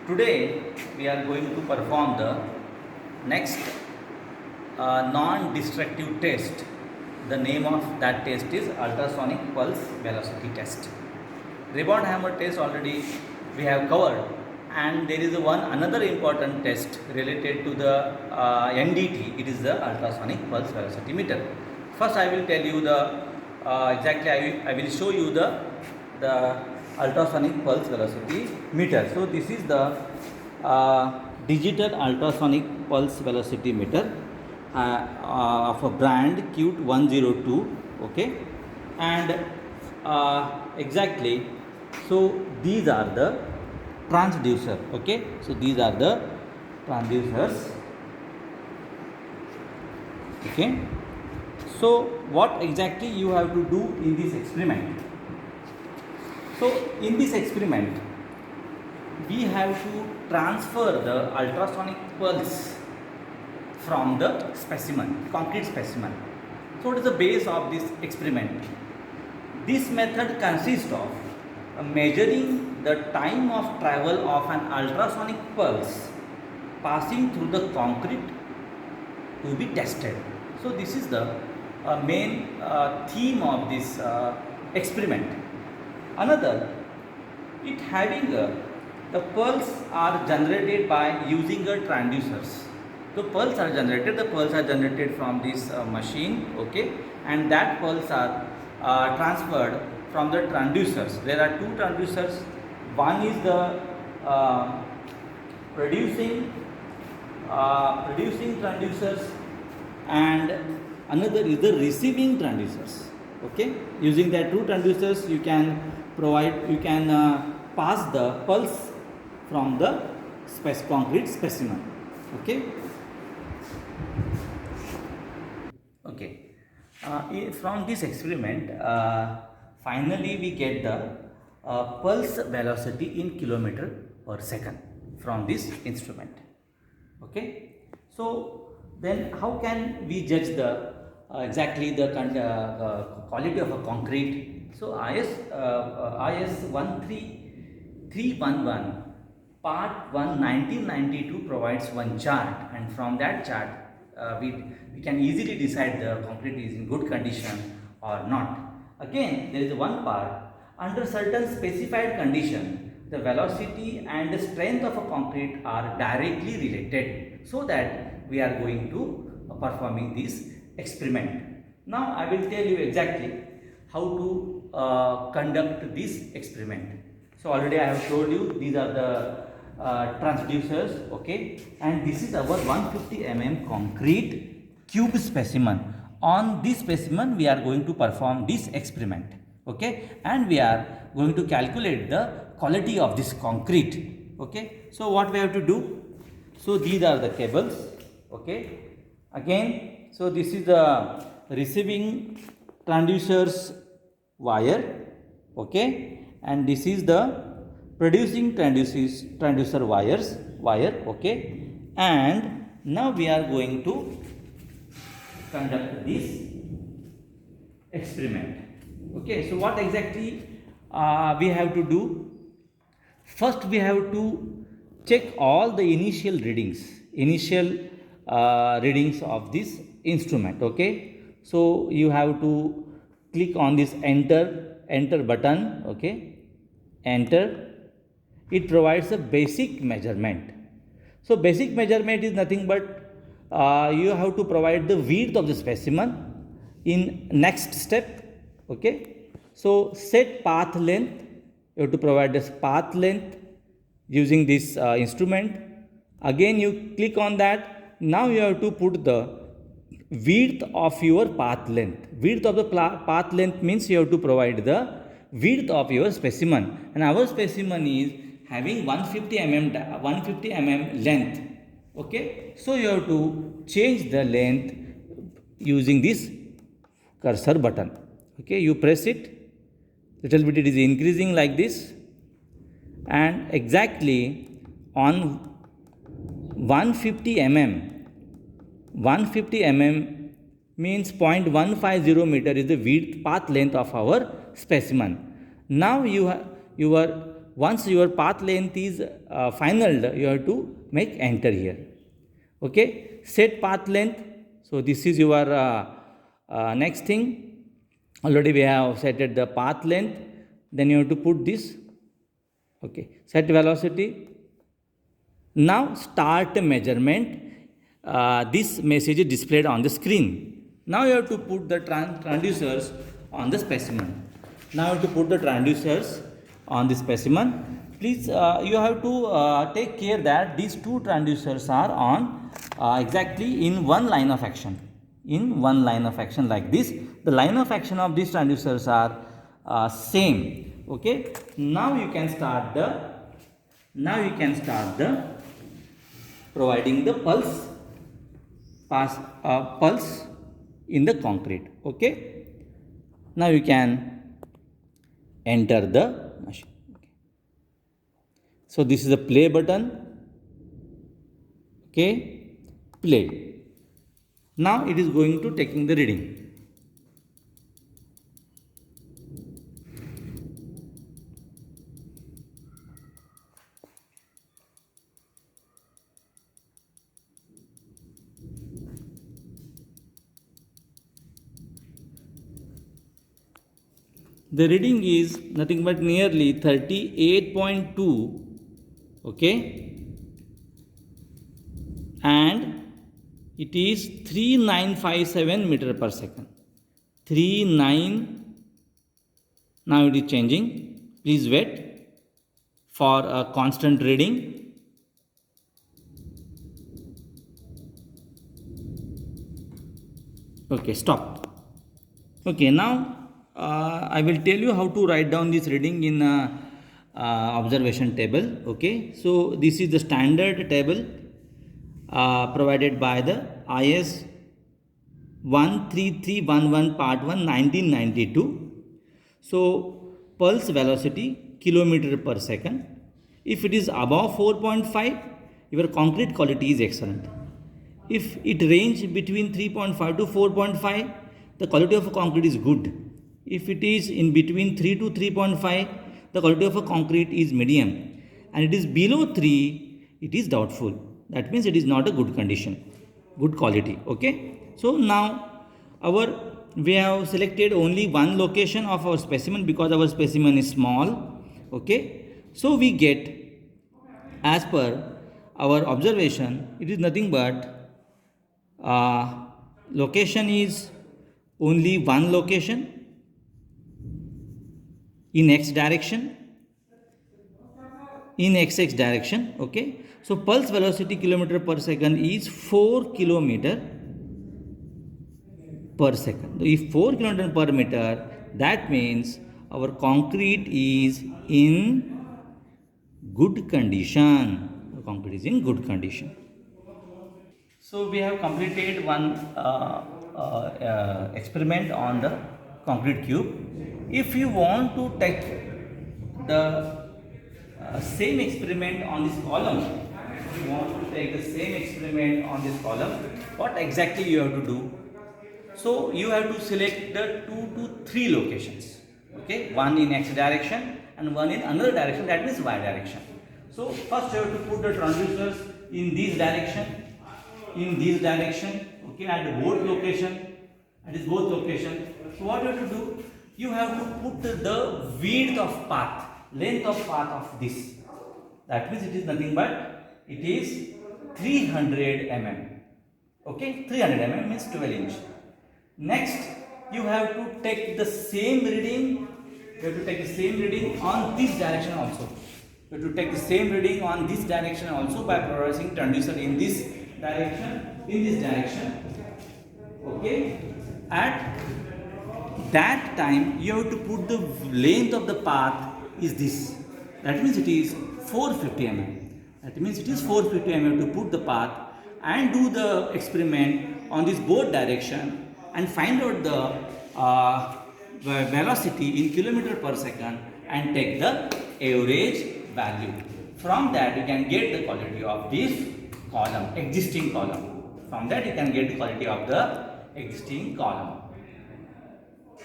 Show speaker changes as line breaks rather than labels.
Today we are going to perform the next non-destructive test. The name of that test is ultrasonic pulse velocity test. Ribbon hammer test already we have covered, and there is another important test related to the NDT. It is the ultrasonic pulse velocity meter. First, I will tell you the exactly. I will show you the ultrasonic pulse velocity meter. So this is the digital ultrasonic pulse velocity meter of a brand Qt 102. Okay, and exactly. So these are the transducer. Okay, so these are the transducers. Okay, so what exactly you have to do in this experiment? So in this experiment we have to transfer the ultrasonic pulse from the specimen, concrete specimen. So what is the base of this experiment? This method consists of measuring the time of travel of an ultrasonic pulse passing through the concrete to be tested. So this is the main theme of this experiment. Another, it having the pulse are generated by using the transducers. The pulse are generated from this machine, okay, and that pulse are transferred from the transducers. There are two transducers. One is the producing transducers, and another is the receiving transducers. Okay, using that two transducers you can pass the pulse from the concrete specimen. Okay. From this experiment, finally we get the pulse velocity in kilometer per second from this instrument. Okay. So then how can we judge the exactly the quality of a concrete? So IS 13311 part 1 1992 provides one chart, and from that chart we can easily decide the concrete is in good condition or not. Again, there is one part, under certain specified condition the velocity and the strength of a concrete are directly related, so that we are going to performing this experiment. Now I will tell you exactly how to conduct this experiment. So already I have told you these are the transducers, okay, and this is our 150 mm concrete cube specimen. On this specimen we are going to perform this experiment, okay, and we are going to calculate the quality of this concrete. Okay, so what we have to do? So these are the cables. Okay, again, so this is the receiving transducers wire, okay, and this is the producing transducer wire, okay, and now we are going to conduct this experiment. Okay, so what exactly we have to do? First we have to check all the initial readings of this instrument. Okay, so you have to click on this enter button. Okay, enter. It provides a basic measurement. So basic measurement is nothing but you have to provide the width of the specimen in next step. Okay, so set path length, you have to provide this path length using this instrument. Again you click on that. Now you have to put the width of your path length. Width of the path length means you have to provide the width of your specimen, and our specimen is having 150 mm length. Okay, so you have to change the length using this cursor button. Okay, you press it, little bit it is increasing like this, and exactly on 150 mm means 0.150 meter is the width path length of our specimen. Now your once your path length is finalized, you have to make enter here. Okay, set path length. So this is your next thing. Already we have set the path length. Then you have to put this. Okay, set velocity. Now start measurement. This message is displayed on the screen. Now you have to put the transducers on the specimen. Now you have to put the transducers on the specimen. Please, you have to take care that these two transducers are on exactly in one line of action. In one line of action like this. The line of action of these transducers are same. Okay. Now you can start the providing the pulse in the concrete. Okay. Now you can enter the machine. Okay. So this is the play button. Okay, play. Now it is going to taking the reading. The reading is nothing but nearly 38.2. Okay, and it is 3957 meter per second. 39. Now it is changing. Please wait for a constant reading. Okay, stop. Okay, now I will tell you how to write down this reading in observation table. Okay, so this is the standard table provided by the IS 13311 part 1 1992. So pulse velocity kilometer per second. If it is above 4.5, your concrete quality is excellent. If it range between 3.5 to 4.5, the quality of a concrete is good. If it is in between 3 to 3.5, the quality of a concrete is medium. And it is below 3, it is doubtful. That means it is not a good condition, good quality. Okay. So now we have selected only one location of our specimen because our specimen is small. Okay. So we get, as per our observation, it is nothing but location is only one location in x direction, in xx direction. Okay, so pulse velocity kilometer per second is 4 kilometer per second. If 4 kilometer per meter, that means our concrete is in good condition. The concrete is in good condition. So we have completed one experiment on the concrete cube. If you want to take the same experiment on this column, what exactly you have to do? So you have to select the 2 to 3 locations. Okay, one in x direction and one in another direction, that means y direction. So first you have to put the transducers in this direction, okay, at both location. So what you have to do? You have to put the width of path, length of path of this. That means it is nothing but it is 300 mm. Okay, 300 mm means 12 inch. Next, you have to take the same reading. You have to take the same reading on this direction also. You have to take the same reading on this direction also by polarizing transducer in this direction. Okay, at that time you have to put the length of the path is this. That means it is 450 mm. That means it is 450 mm to put the path and do the experiment on this both direction and find out the velocity in kilometer per second and take the average value. From that you can get the quality of this column, existing column. From that you can get the quality of the existing column.